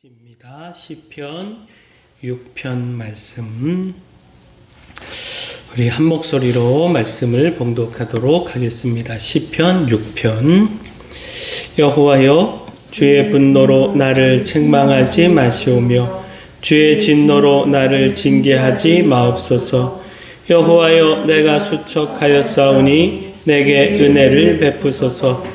입니다. 시편 6편 말씀 우리 한 목소리로 말씀을 봉독하도록 하겠습니다. 시편 6편. 여호와여, 주의 분노로 나를 책망하지 마시오며 주의 진노로 나를 징계하지 마옵소서. 여호와여, 내가 수척하였사오니 내게 은혜를 베푸소서.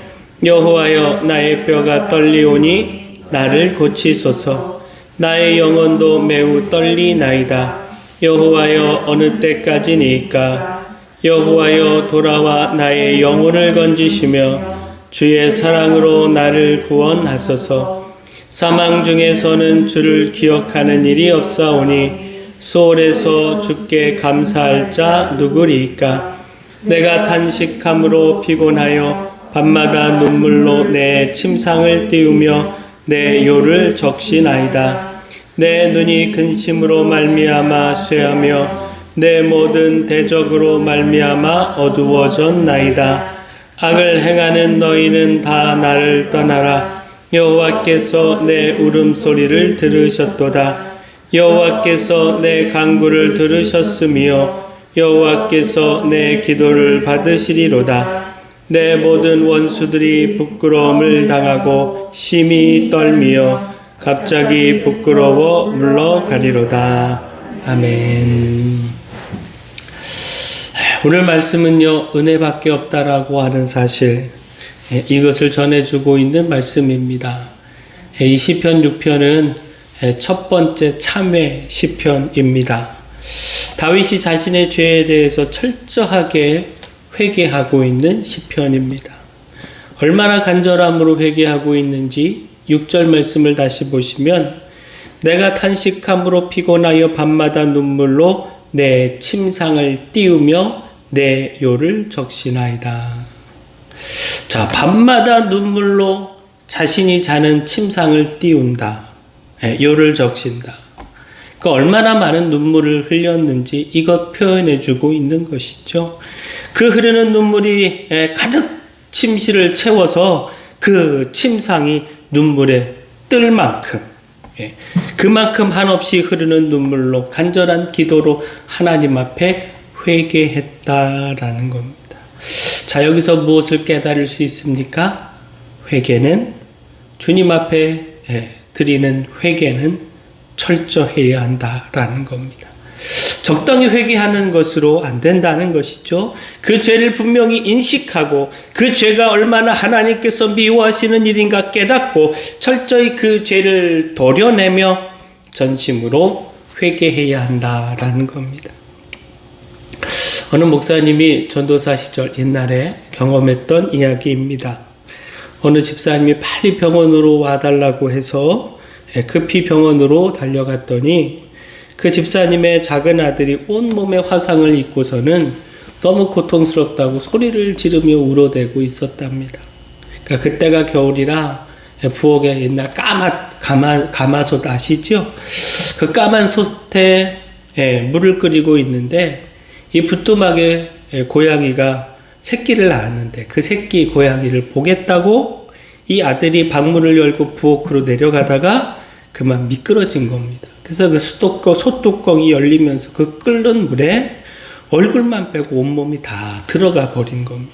여호와여, 나의 뼈가 떨리오니 나를 고치소서. 나의 영혼도 매우 떨리나이다. 여호와여, 어느 때까지니까? 여호와여, 돌아와 나의 영혼을 건지시며 주의 사랑으로 나를 구원하소서. 사망 중에서는 주를 기억하는 일이 없사오니 수월에서 주께 감사할 자 누구리이까? 내가 탄식함으로 피곤하여 밤마다 눈물로 내 침상을 띄우며 내 요를 적시나이다. 내 눈이 근심으로 말미암아 쇠하며 내 모든 대적으로 말미암아 어두워졌나이다. 악을 행하는 너희는 다 나를 떠나라. 여호와께서 내 울음소리를 들으셨도다. 여호와께서 내 간구를 들으셨으며 여호와께서 내 기도를 받으시리로다. 내 모든 원수들이 부끄러움을 당하고 심히 떨미어 갑자기 부끄러워 물러가리로다. 아멘. 오늘 말씀은요, 은혜밖에 없다라고 하는 사실, 이것을 전해주고 있는 말씀입니다. 이 시편 6편은 첫 번째 참회 시편입니다. 다윗이 자신의 죄에 대해서 철저하게 회개하고 있는 시편입니다. 얼마나 간절함으로 회개하고 있는지 6절 말씀을 다시 보시면 내가 탄식함으로 피곤하여 밤마다 눈물로 내 침상을 띄우며 내 요를 적시나이다. 자, 밤마다 눈물로 자신이 자는 침상을 띄운다. 요를 적신다. 그 얼마나 많은 눈물을 흘렸는지 이것 표현해주고 있는 것이죠. 그 흐르는 눈물이 가득 침실을 채워서 그 침상이 눈물에 뜰 만큼, 그만큼 한없이 흐르는 눈물로 간절한 기도로 하나님 앞에 회개했다라는 겁니다. 자, 여기서 무엇을 깨달을 수 있습니까? 회개는 주님 앞에 드리는 회개는 철저해야 한다라는 겁니다. 적당히 회개하는 것으로 안 된다는 것이죠. 그 죄를 분명히 인식하고 그 죄가 얼마나 하나님께서 미워하시는 일인가 깨닫고 철저히 그 죄를 도려내며 전심으로 회개해야 한다라는 겁니다. 어느 목사님이 전도사 시절 옛날에 경험했던 이야기입니다. 어느 집사님이 빨리 병원으로 와달라고 해서 급히 병원으로 달려갔더니 그 집사님의 작은 아들이 온몸에 화상을 입고서는 너무 고통스럽다고 소리를 지르며 울어대고 있었답니다. 그러니까 그때가 겨울이라 부엌에 옛날 가마솥 아시죠? 그 까만 솥에 물을 끓이고 있는데 이 부뚜막에 고양이가 새끼를 낳았는데 그 새끼 고양이를 보겠다고 이 아들이 방문을 열고 부엌으로 내려가다가 그만 미끄러진 겁니다. 그래서 그 솥뚜껑이 열리면서 그 끓는 물에 얼굴만 빼고 온몸이 다 들어가 버린 겁니다.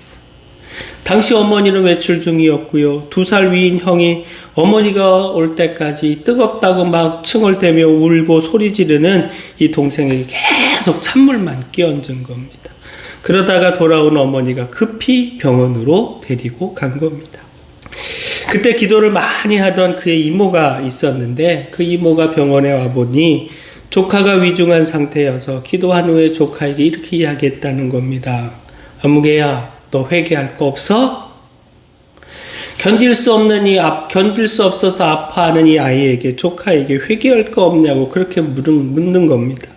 당시 어머니는 외출 중이었고요. 2살 위인 형이 어머니가 올 때까지 뜨겁다고 막 칭얼대며 울고 소리 지르는 이 동생에게 계속 찬물만 끼얹은 겁니다. 그러다가 돌아온 어머니가 급히 병원으로 데리고 간 겁니다. 그때 기도를 많이 하던 그의 이모가 있었는데 그 이모가 병원에 와보니 조카가 위중한 상태여서 기도한 후에 조카에게 이렇게 이야기했다는 겁니다. 아무개야, 너 회개할 거 없어? 견딜 수 없어서 아파하는 이 아이에게, 조카에게 회개할 거 없냐고 그렇게 묻는 겁니다.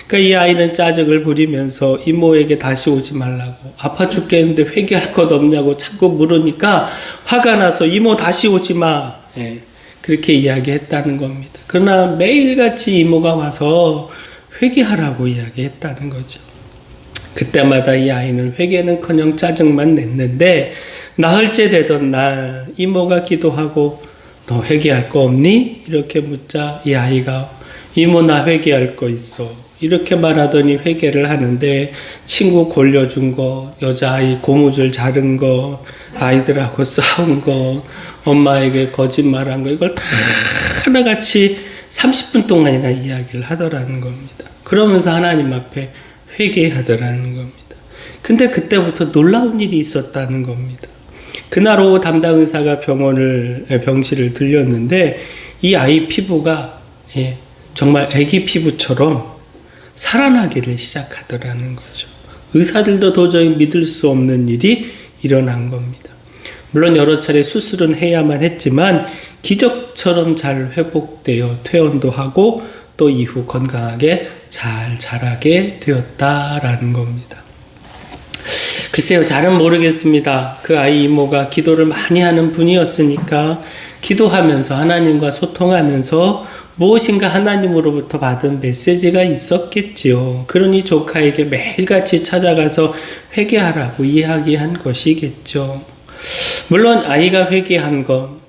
그러니까 이 아이는 짜증을 부리면서 이모에게 다시 오지 말라고, 아파 죽겠는데 회개할 것 없냐고 자꾸 물으니까 화가 나서 이모 다시 오지 마, 그렇게 이야기했다는 겁니다. 그러나 매일같이 이모가 와서 회개하라고 이야기했다는 거죠. 그때마다 이 아이는 회개는커녕 짜증만 냈는데 나흘째 되던 날 이모가 기도하고 너 회개할 거 없니? 이렇게 묻자 이 아이가 이모 나 회개할 거 있어. 이렇게 말하더니 회개를 하는데 친구 골려준 거, 여자아이 고무줄 자른 거, 아이들하고 싸운 거, 엄마에게 거짓말한 거 이걸 다 하나같이 30분 동안이나 이야기를 하더라는 겁니다. 그러면서 하나님 앞에 회개하더라는 겁니다. 근데 그때부터 놀라운 일이 있었다는 겁니다. 그날 오후 담당 의사가 병실을 들렸는데 이 아이 피부가 정말 아기 피부처럼 살아나기를 시작하더라는 거죠. 의사들도 도저히 믿을 수 없는 일이 일어난 겁니다. 물론 여러 차례 수술은 해야만 했지만 기적처럼 잘 회복되어 퇴원도 하고 또 이후 건강하게 잘 자라게 되었다라는 겁니다. 글쎄요, 잘은 모르겠습니다. 그 아이 이모가 기도를 많이 하는 분이었으니까 기도하면서 하나님과 소통하면서 무엇인가 하나님으로부터 받은 메시지가 있었겠지요. 그러니 조카에게 매일같이 찾아가서 회개하라고 이야기한 것이겠죠. 물론 아이가 회개한 것,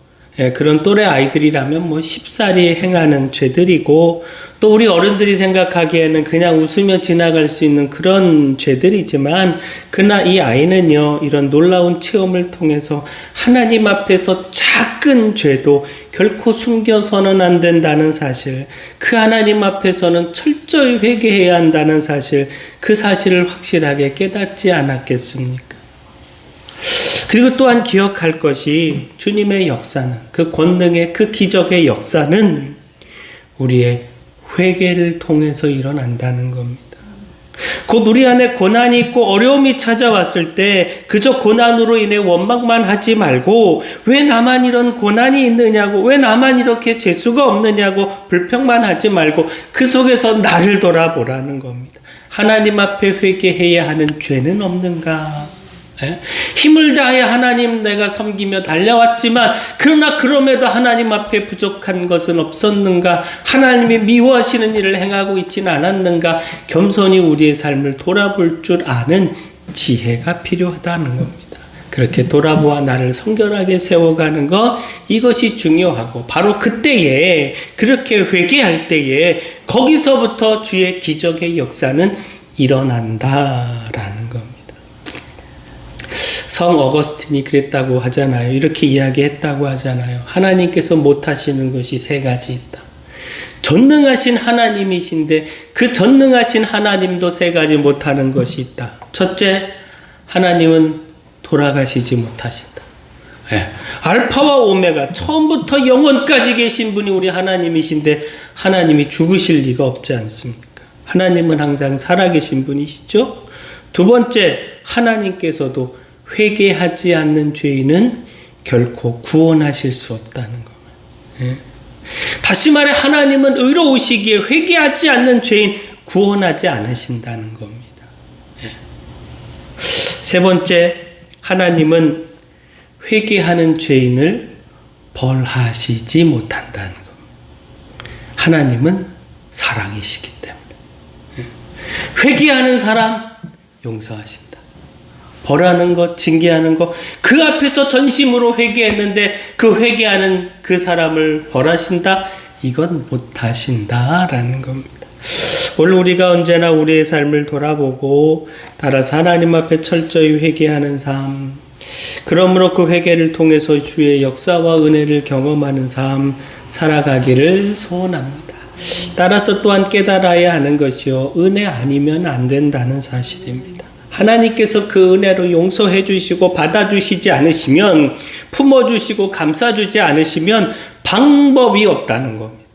그런 또래 아이들이라면 쉽사리 행하는 죄들이고 또 우리 어른들이 생각하기에는 그냥 웃으며 지나갈 수 있는 그런 죄들이지만 그러나 이 아이는요, 이런 놀라운 체험을 통해서 하나님 앞에서 작은 죄도 결코 숨겨서는 안 된다는 사실, 그 하나님 앞에서는 철저히 회개해야 한다는 사실, 그 사실을 확실하게 깨닫지 않았겠습니까? 그리고 또한 기억할 것이 주님의 역사는, 그 권능의 그 기적의 역사는 우리의 회개를 통해서 일어난다는 겁니다. 곧 우리 안에 고난이 있고 어려움이 찾아왔을 때 그저 고난으로 인해 원망만 하지 말고 왜 나만 이런 고난이 있느냐고, 왜 나만 이렇게 재수가 없느냐고 불평만 하지 말고 그 속에서 나를 돌아보라는 겁니다. 하나님 앞에 회개해야 하는 죄는 없는가? 힘을 다해 하나님 내가 섬기며 달려왔지만 그러나 그럼에도 하나님 앞에 부족한 것은 없었는가? 하나님이 미워하시는 일을 행하고 있지는 않았는가? 겸손히 우리의 삶을 돌아볼 줄 아는 지혜가 필요하다는 겁니다. 그렇게 돌아보아 나를 성결하게 세워가는 것, 이것이 중요하고 바로 그때에, 그렇게 회개할 때에 거기서부터 주의 기적의 역사는 일어난다라는 겁니다. 성 어거스틴이 그랬다고 하잖아요. 이렇게 이야기했다고 하잖아요. 하나님께서 못하시는 것이 세 가지 있다. 전능하신 하나님이신데 그 전능하신 하나님도 세 가지 못하는 것이 있다. 첫째, 하나님은 돌아가시지 못하신다. 알파와 오메가, 처음부터 영원까지 계신 분이 우리 하나님이신데 하나님이 죽으실 리가 없지 않습니까? 하나님은 항상 살아계신 분이시죠. 두 번째, 하나님께서도 회개하지 않는 죄인은 결코 구원하실 수 없다는 겁니다. 다시 말해 하나님은 의로우시기에 회개하지 않는 죄인 구원하지 않으신다는 겁니다. 세 번째, 하나님은 회개하는 죄인을 벌하시지 못한다는 겁니다. 하나님은 사랑이시기 때문에 회개하는 사람 용서하신다. 벌하는 것, 징계하는 것, 그 앞에서 전심으로 회개했는데 그 회개하는 그 사람을 벌하신다? 이건 못하신다라는 겁니다. 오늘 우리가 언제나 우리의 삶을 돌아보고 따라서 하나님 앞에 철저히 회개하는 삶, 그러므로 그 회개를 통해서 주의 역사와 은혜를 경험하는 삶 살아가기를 소원합니다. 따라서 또한 깨달아야 하는 것이요, 은혜 아니면 안 된다는 사실입니다. 하나님께서 그 은혜로 용서해 주시고 받아주시지 않으시면, 품어주시고 감싸주지 않으시면 방법이 없다는 겁니다.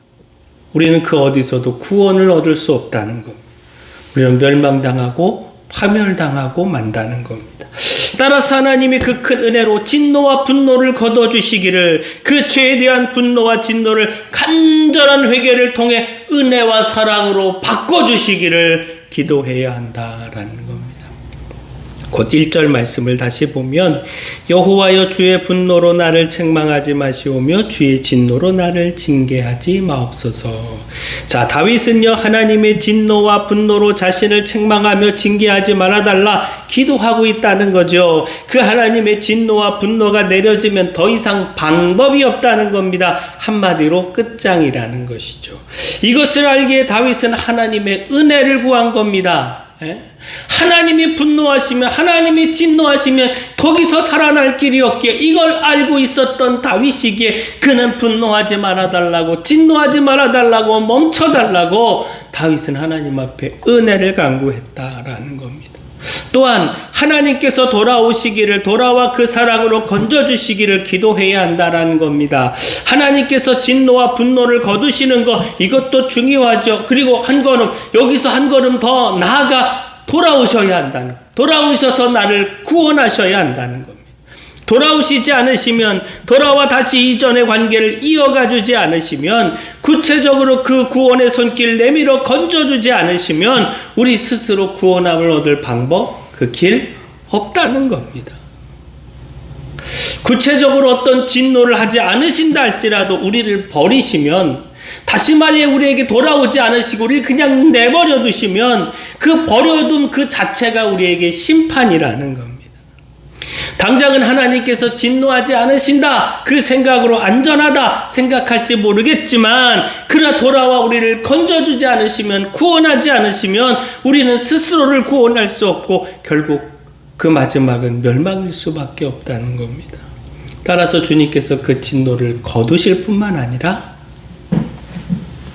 우리는 그 어디서도 구원을 얻을 수 없다는 겁니다. 우리는 멸망당하고 파멸당하고 만다는 겁니다. 따라서 하나님이 그 큰 은혜로 진노와 분노를 거둬주시기를, 그 죄에 대한 분노와 진노를 간절한 회개를 통해 은혜와 사랑으로 바꿔주시기를 기도해야 한다라는 겁니다. 곧 1절 말씀을 다시 보면 여호와여 주의 분노로 나를 책망하지 마시오며 주의 진노로 나를 징계하지 마옵소서. 자, 다윗은요 하나님의 진노와 분노로 자신을 책망하며 징계하지 말아달라 기도하고 있다는 거죠. 그 하나님의 진노와 분노가 내려지면 더 이상 방법이 없다는 겁니다. 한마디로 끝장이라는 것이죠. 이것을 알기에 다윗은 하나님의 은혜를 구한 겁니다. 하나님이 분노하시면, 하나님이 진노하시면 거기서 살아날 길이 없기에 이걸 알고 있었던 다윗이기에 그는 분노하지 말아달라고, 진노하지 말아달라고, 멈춰달라고 다윗은 하나님 앞에 은혜를 간구했다라는 겁니다. 또한 하나님께서 돌아오시기를, 돌아와 그 사랑으로 건져주시기를 기도해야 한다라는 겁니다. 하나님께서 진노와 분노를 거두시는 것, 이것도 중요하죠. 그리고 한 걸음, 여기서 한 걸음 더 나아가 돌아오셔야 한다는 것. 돌아오셔서 나를 구원하셔야 한다는 겁니다. 돌아오시지 않으시면, 돌아와 다시 이전의 관계를 이어가 주지 않으시면, 구체적으로 그 구원의 손길 내밀어 건져주지 않으시면 우리 스스로 구원함을 얻을 방법, 그 길 없다는 겁니다. 구체적으로 어떤 진노를 하지 않으신다 할지라도 우리를 버리시면, 다시 말해 우리에게 돌아오지 않으시고 우리를 그냥 내버려 두시면 그 버려둠 그 자체가 우리에게 심판이라는 겁니다. 당장은 하나님께서 진노하지 않으신다, 그 생각으로 안전하다 생각할지 모르겠지만, 그러나 돌아와 우리를 건져주지 않으시면, 구원하지 않으시면 우리는 스스로를 구원할 수 없고 결국 그 마지막은 멸망일 수밖에 없다는 겁니다. 따라서 주님께서 그 진노를 거두실 뿐만 아니라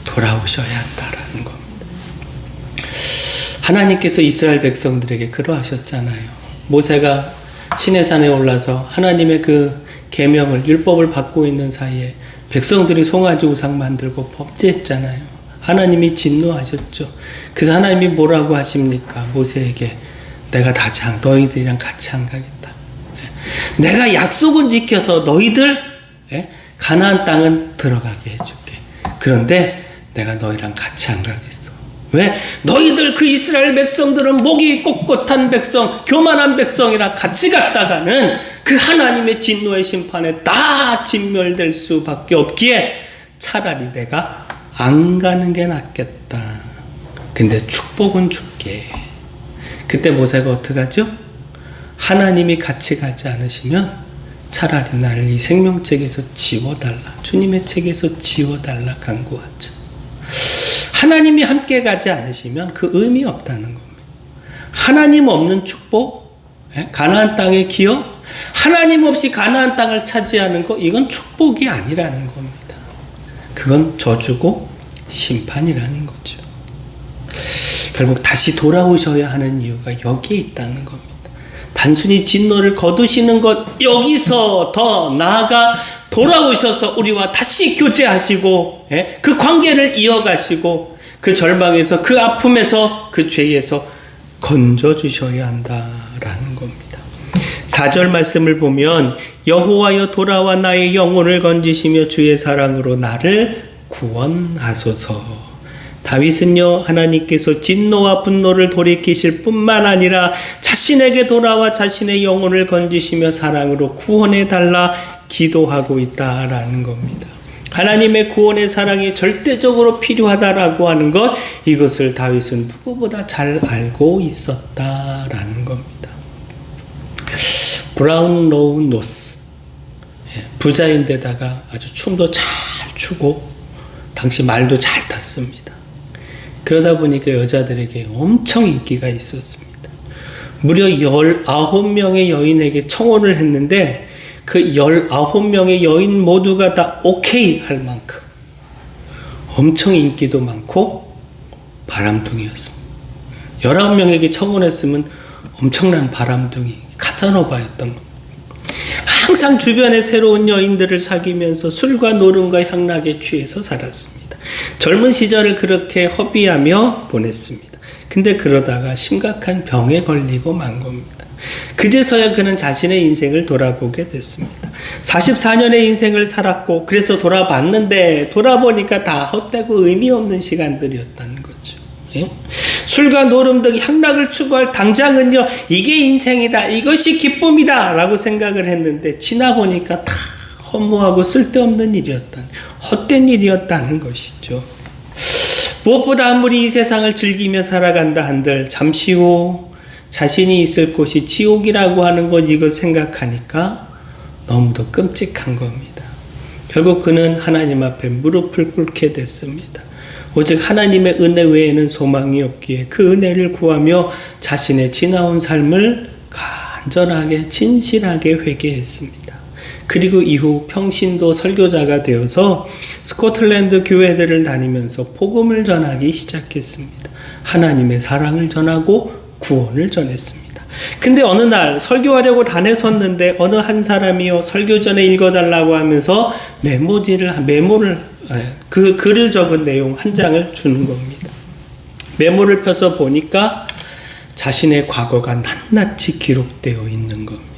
돌아오셔야 한다라는 겁니다. 하나님께서 이스라엘 백성들에게 그러하셨잖아요. 모세가 시내산에 올라서 하나님의 그 계명을, 율법을 받고 있는 사이에 백성들이 송아지 우상 만들고 범죄했잖아요. 하나님이 진노하셨죠. 그래서 하나님이 뭐라고 하십니까? 모세에게 내가 너희들이랑 같이 안 가겠다. 내가 약속은 지켜서 너희들 가나안 땅은 들어가게 해줄게. 그런데 내가 너희랑 같이 안 가겠어. 왜? 너희들 그 이스라엘 백성들은 목이 꼿꼿한 백성, 교만한 백성이라 같이 갔다가는 그 하나님의 진노의 심판에 다 진멸될 수밖에 없기에 차라리 내가 안 가는 게 낫겠다. 근데 축복은 줄게. 그때 모세가 어떡하죠? 하나님이 같이 가지 않으시면 차라리 나를 이 생명책에서 지워달라, 주님의 책에서 지워달라 간구하죠. 하나님이 함께 가지 않으시면 그 의미 없다는 겁니다. 하나님 없는 축복, 가나안 땅의 기업, 하나님 없이 가나안 땅을 차지하는 것, 이건 축복이 아니라는 겁니다. 그건 저주고 심판이라는 거죠. 결국 다시 돌아오셔야 하는 이유가 여기에 있다는 겁니다. 단순히 진노를 거두시는 것, 여기서 더 나아가 돌아오셔서 우리와 다시 교제하시고 그 관계를 이어가시고 그 절망에서, 그 아픔에서, 그 죄에서 건져주셔야 한다라는 겁니다. 4절 말씀을 보면 여호와여 돌아와 나의 영혼을 건지시며 주의 사랑으로 나를 구원하소서. 다윗은요 하나님께서 진노와 분노를 돌이키실 뿐만 아니라 자신에게 돌아와 자신의 영혼을 건지시며 사랑으로 구원해달라 기도하고 있다라는 겁니다. 하나님의 구원의 사랑이 절대적으로 필요하다라고 하는 것, 이것을 다윗은 누구보다 잘 알고 있었다라는 겁니다. 브라운 로우 노스, 부자인데다가 아주 춤도 잘 추고 당시 말도 잘 탔습니다. 그러다 보니까 여자들에게 엄청 인기가 있었습니다. 무려 19명의 여인에게 청혼을 했는데 그 19명의 여인 모두가 다 오케이 할 만큼 엄청 인기도 많고 바람둥이였습니다. 19명에게 청혼했으면 엄청난 바람둥이, 카사노바였던 겁니다. 항상 주변에 새로운 여인들을 사귀면서 술과 노름과 향락에 취해서 살았습니다. 젊은 시절을 그렇게 허비하며 보냈습니다. 근데 그러다가 심각한 병에 걸리고 만 겁니다. 그제서야 그는 자신의 인생을 돌아보게 됐습니다. 44년의 인생을 살았고 그래서 돌아봤는데 돌아보니까 다 헛되고 의미 없는 시간들이었다는 거죠. 술과 노름 등 향락을 추구할 당장은요, 이게 인생이다, 이것이 기쁨이다 라고 생각을 했는데 지나 보니까 다 허무하고 쓸데없는 일이었다는, 헛된 일이었다는 것이죠. 무엇보다 아무리 이 세상을 즐기며 살아간다 한들 잠시 후 자신이 있을 곳이 지옥이라고 하는 것, 이거 생각하니까 너무도 끔찍한 겁니다. 결국 그는 하나님 앞에 무릎을 꿇게 됐습니다. 오직 하나님의 은혜 외에는 소망이 없기에 그 은혜를 구하며 자신의 지나온 삶을 간절하게 진실하게 회개했습니다. 그리고 이후 평신도 설교자가 되어서 스코틀랜드 교회들을 다니면서 복음을 전하기 시작했습니다. 하나님의 사랑을 전하고 구원을 전했습니다. 근데 어느 날 설교하려고 단에 어느 한 사람이요, 설교 전에 읽어달라고 하면서 그 글을 적은 내용 한 장을 주는 겁니다. 메모를 펴서 보니까 자신의 과거가 낱낱이 기록되어 있는 겁니다.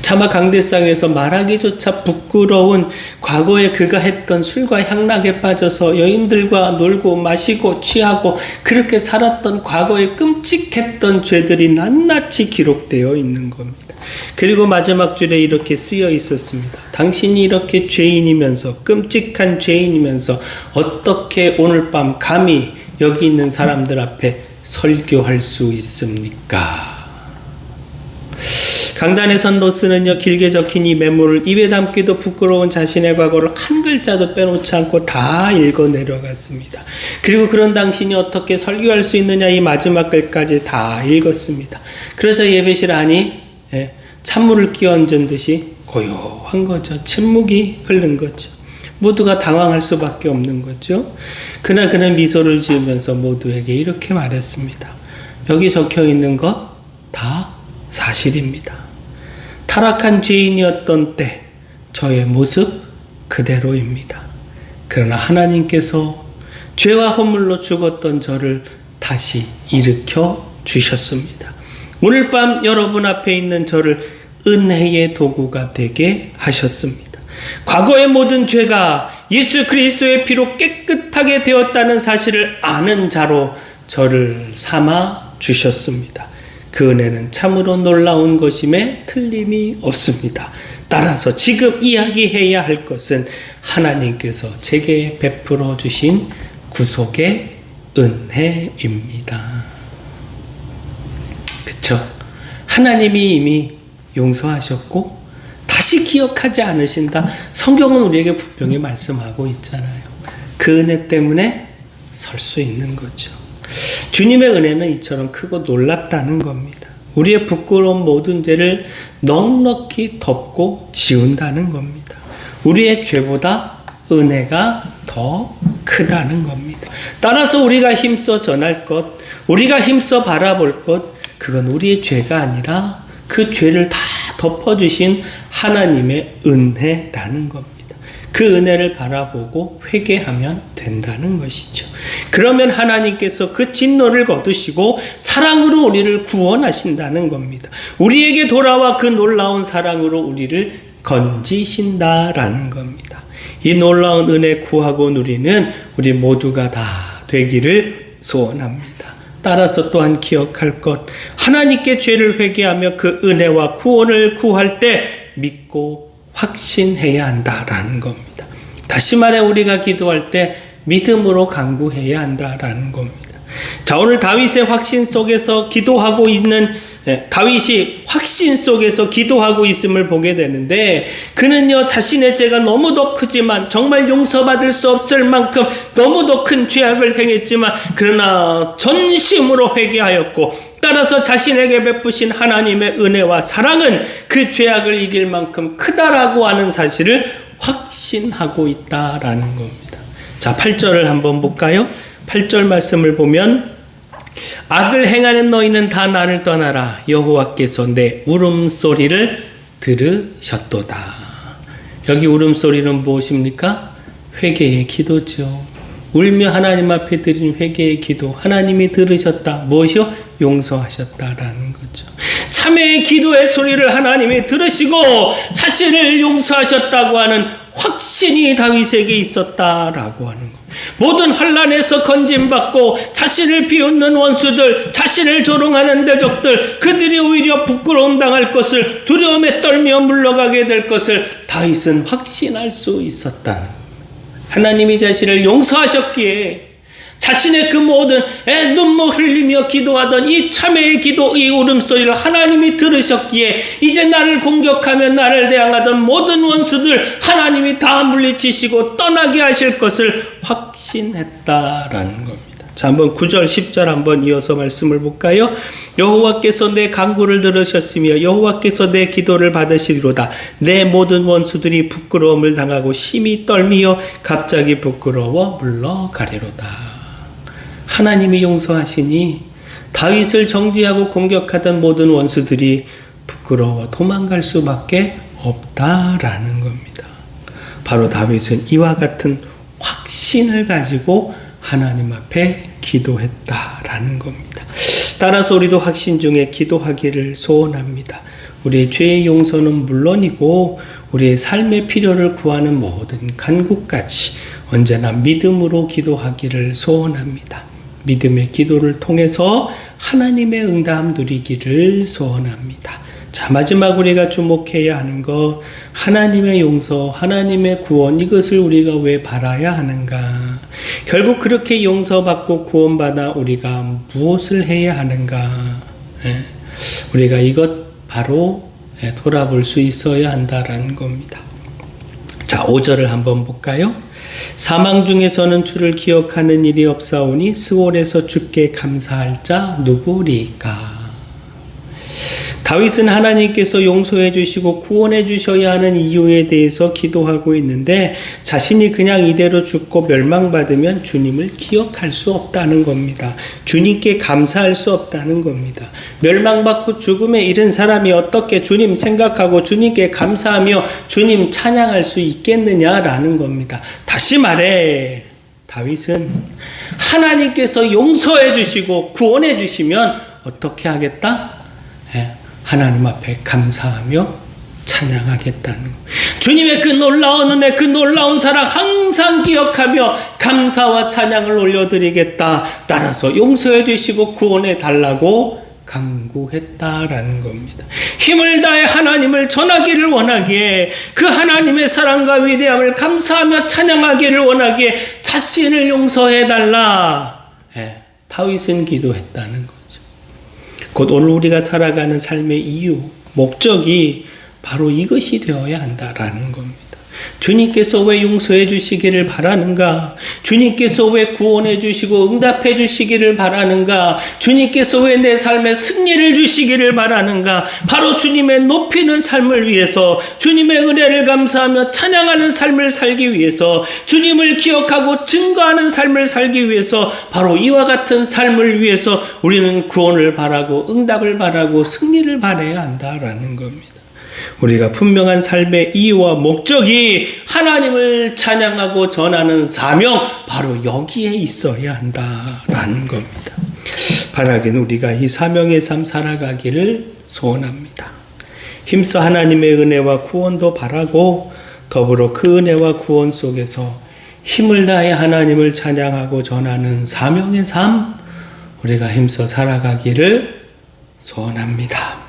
차마 강대상에서 말하기조차 부끄러운 과거에 그가 했던 술과 향락에 빠져서 여인들과 놀고 마시고 취하고 그렇게 살았던 과거의 끔찍했던 죄들이 낱낱이 기록되어 있는 겁니다. 그리고 마지막 줄에 이렇게 쓰여 있었습니다. 당신이 이렇게 죄인이면서, 끔찍한 죄인이면서 어떻게 오늘 밤 감히 여기 있는 사람들 앞에 설교할 수 있습니까? 강단에선 로스는요, 길게 적힌 이 메모를 입에 담기도 부끄러운 자신의 과거를 한 글자도 빼놓지 않고 다 읽어 내려갔습니다. 그리고 그런 당신이 어떻게 설교할 수 있느냐, 이 마지막 글까지 다 읽었습니다. 그래서 예배실 안이 찬물을 끼얹은 듯이 고요한 거죠. 침묵이 흐른 거죠. 모두가 당황할 수밖에 없는 거죠. 그러나 그는 미소를 지으면서 모두에게 이렇게 말했습니다. 여기 적혀 있는 것 다 사실입니다. 타락한 죄인이었던 때 저의 모습 그대로입니다. 그러나 하나님께서 죄와 허물로 죽었던 저를 다시 일으켜 주셨습니다. 오늘 밤 여러분 앞에 있는 저를 은혜의 도구가 되게 하셨습니다. 과거의 모든 죄가 예수 그리스도의 피로 깨끗하게 되었다는 사실을 아는 자로 저를 삼아 주셨습니다. 그 은혜는 참으로 놀라운 것임에 틀림이 없습니다. 따라서 지금 이야기해야 할 것은 하나님께서 제게 베풀어 주신 구속의 은혜입니다. 그쵸? 하나님이 이미 용서하셨고 다시 기억하지 않으신다. 성경은 우리에게 분명히 말씀하고 있잖아요. 그 은혜 때문에 설 수 있는 거죠. 주님의 은혜는 이처럼 크고 놀랍다는 겁니다. 우리의 부끄러운 모든 죄를 넉넉히 덮고 지운다는 겁니다. 우리의 죄보다 은혜가 더 크다는 겁니다. 따라서 우리가 힘써 전할 것, 우리가 힘써 바라볼 것, 그건 우리의 죄가 아니라 그 죄를 다 덮어주신 하나님의 은혜라는 겁니다. 그 은혜를 바라보고 회개하면 된다는 것이죠. 그러면 하나님께서 그 진노를 거두시고 사랑으로 우리를 구원하신다는 겁니다. 우리에게 돌아와 그 놀라운 사랑으로 우리를 건지신다라는 겁니다. 이 놀라운 은혜 구하고 누리는 우리 모두가 다 되기를 소원합니다. 따라서 또한 기억할 것, 하나님께 죄를 회개하며 그 은혜와 구원을 구할 때 믿고 확신해야 한다라는 겁니다. 다시 말해 우리가 기도할 때 믿음으로 간구해야 한다라는 겁니다. 자, 오늘 다윗의 확신 속에서 기도하고 있는 다윗이 확신 속에서 기도하고 있음을 보게 되는데, 그는요 자신의 죄가 너무도 크지만 정말 용서받을 수 없을 만큼 너무도 큰 죄악을 행했지만 그러나 전심으로 회개하였고, 따라서 자신에게 베푸신 하나님의 은혜와 사랑은 그 죄악을 이길 만큼 크다라고 하는 사실을 확신하고 있다라는 겁니다. 자, 8절을 한번 볼까요? 8절 말씀을 보면, 악을 행하는 너희는 다 나를 떠나라. 여호와께서 내 울음소리를 들으셨도다. 여기 울음소리는 무엇입니까? 회개의 기도죠. 울며 하나님 앞에 드린 회개의 기도, 하나님이 들으셨다. 무엇이요? 용서하셨다라는 거죠. 참회의 기도의 소리를 하나님이 들으시고 자신을 용서하셨다고 하는 확신이 다윗에게 있었다라고 하는 것. 모든 환난에서 건짐받고 자신을 비웃는 원수들, 자신을 조롱하는 대적들, 그들이 오히려 부끄러움 당할 것을, 두려움에 떨며 물러가게 될 것을 다윗은 확신할 수 있었다. 하나님이 자신을 용서하셨기에 자신의 그 모든 눈물 흘리며 기도하던 이 참회의 기도, 이 울음소리를 하나님이 들으셨기에 이제 나를 공격하며 나를 대항하던 모든 원수들 하나님이 다 물리치시고 떠나게 하실 것을 확신했다라는 겁니다. 자, 한번 9절 10절 한번 이어서 말씀을 볼까요? 여호와께서 내 간구를 들으셨으며 여호와께서 내 기도를 받으시리로다. 내 모든 원수들이 부끄러움을 당하고 심히 떨미어 갑자기 부끄러워 물러가리로다. 하나님이 용서하시니 다윗을 정죄하고 공격하던 모든 원수들이 부끄러워 도망갈 수밖에 없다라는 겁니다. 바로 다윗은 이와 같은 확신을 가지고 하나님 앞에 기도했다라는 겁니다. 따라서 우리도 확신 중에 기도하기를 소원합니다. 우리의 죄의 용서는 물론이고 우리의 삶의 필요를 구하는 모든 간구까지 언제나 믿음으로 기도하기를 소원합니다. 믿음의 기도를 통해서 하나님의 응답 누리기를 소원합니다. 자, 마지막 우리가 주목해야 하는 것, 하나님의 용서, 하나님의 구원, 이것을 우리가 왜 바라야 하는가? 결국 그렇게 용서받고 구원받아 우리가 무엇을 해야 하는가? 우리가 이것 바로 돌아볼 수 있어야 한다라는 겁니다. 자, 5절을 한번 볼까요? 사망 중에서는 주를 기억하는 일이 없사오니 스올에서 주께 감사할 자 누구리까? 다윗은 하나님께서 용서해 주시고 구원해 주셔야 하는 이유에 대해서 기도하고 있는데 자신이 그냥 이대로 죽고 멸망받으면 주님을 기억할 수 없다는 겁니다. 주님께 감사할 수 없다는 겁니다. 멸망받고 죽음에 이른 사람이 어떻게 주님 생각하고 주님께 감사하며 주님 찬양할 수 있겠느냐라는 겁니다. 다시 말해, 다윗은 하나님께서 용서해 주시고 구원해 주시면 어떻게 하겠다? 하나님 앞에 감사하며 찬양하겠다는 것. 주님의 그 놀라운 은혜, 그 놀라운 사랑 항상 기억하며 감사와 찬양을 올려드리겠다. 따라서 용서해 주시고 구원해 달라고 간구했다라는 겁니다. 힘을 다해 하나님을 전하기를 원하기에, 그 하나님의 사랑과 위대함을 감사하며 찬양하기를 원하기에 자신을 용서해 달라. 다윗은 기도했다는 것. 곧 오늘 우리가 살아가는 삶의 이유, 목적이 바로 이것이 되어야 한다라는 겁니다. 주님께서 왜 용서해 주시기를 바라는가? 주님께서 왜 구원해 주시고 응답해 주시기를 바라는가? 주님께서 왜 내 삶에 승리를 주시기를 바라는가? 바로 주님의 높이는 삶을 위해서, 주님의 은혜를 감사하며 찬양하는 삶을 살기 위해서, 주님을 기억하고 증거하는 삶을 살기 위해서, 바로 이와 같은 삶을 위해서 우리는 구원을 바라고 응답을 바라고 승리를 바라야 한다라는 겁니다. 우리가 분명한 삶의 이유와 목적이 하나님을 찬양하고 전하는 사명, 바로 여기에 있어야 한다라는 겁니다. 바라긴 우리가 이 사명의 삶 살아가기를 소원합니다. 힘써 하나님의 은혜와 구원도 바라고 더불어 그 은혜와 구원 속에서 힘을 다해 하나님을 찬양하고 전하는 사명의 삶, 우리가 힘써 살아가기를 소원합니다.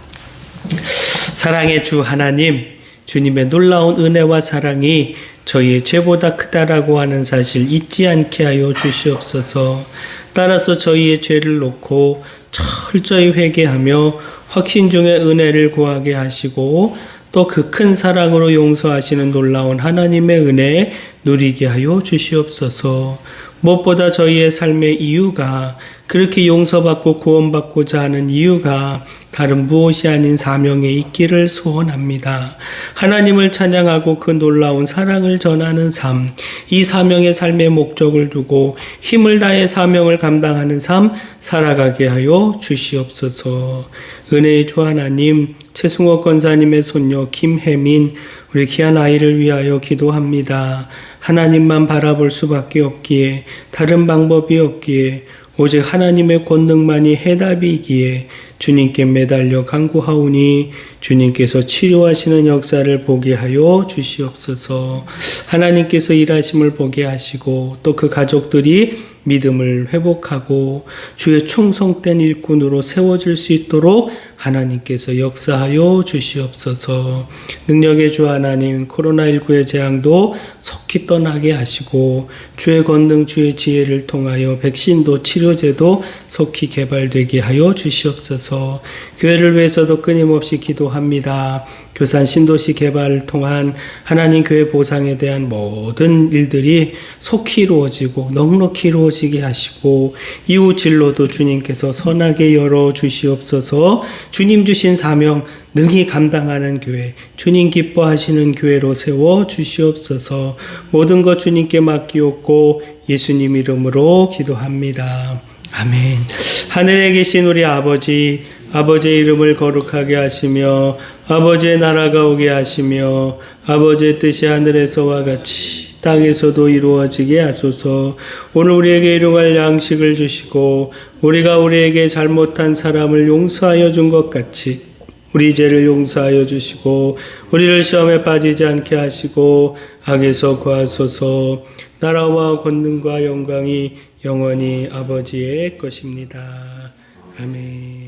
사랑의 주 하나님, 주님의 놀라운 은혜와 사랑이 저희의 죄보다 크다라고 하는 사실 잊지 않게 하여 주시옵소서. 따라서 저희의 죄를 놓고 철저히 회개하며 확신 중에 은혜를 구하게 하시고 또 그 큰 사랑으로 용서하시는 놀라운 하나님의 은혜 누리게 하여 주시옵소서. 무엇보다 저희의 삶의 이유가, 그렇게 용서받고 구원받고자 하는 이유가 다른 무엇이 아닌 사명에 있기를 소원합니다. 하나님을 찬양하고 그 놀라운 사랑을 전하는 삶, 이 사명의 삶의 목적을 두고 힘을 다해 사명을 감당하는 삶 살아가게 하여 주시옵소서. 은혜의 주 하나님, 최승호 권사님의 손녀 김혜민, 우리 귀한 아이를 위하여 기도합니다. 하나님만 바라볼 수밖에 없기에, 다른 방법이 없기에, 오직 하나님의 권능만이 해답이기에 주님께 매달려 간구하오니 주님께서 치료하시는 역사를 보게 하여 주시옵소서. 하나님께서 일하심을 보게 하시고 또 그 가족들이 믿음을 회복하고 주의 충성된 일꾼으로 세워질 수 있도록 하나님께서 역사하여 주시옵소서. 능력의 주 하나님, 코로나19의 재앙도 속히 떠나게 하시고 주의 권능, 주의 지혜를 통하여 백신도 치료제도 속히 개발되게 하여 주시옵소서. 교회를 위해서도 끊임없이 기도합니다. 교산 신도시 개발을 통한 하나님 교회 보상에 대한 모든 일들이 속히 이루어지고 넉넉히 이루어지게 하시고 이후 진로도 주님께서 선하게 열어 주시옵소서. 주님 주신 사명 능히 감당하는 교회, 주님 기뻐하시는 교회로 세워 주시옵소서. 모든 것 주님께 맡기옵고 예수님 이름으로 기도합니다. 아멘. 하늘에 계신 우리 아버지, 아버지의 이름을 거룩하게 하시며 아버지의 나라가 오게 하시며 아버지의 뜻이 하늘에서와 같이 땅에서도 이루어지게 하소서. 오늘 우리에게 일용할 양식을 주시고 우리가 우리에게 잘못한 사람을 용서하여 준 것 같이 우리 죄를 용서하여 주시고 우리를 시험에 빠지지 않게 하시고 악에서 구하소서. 나라와 권능과 영광이 영원히 아버지의 것입니다. 아멘.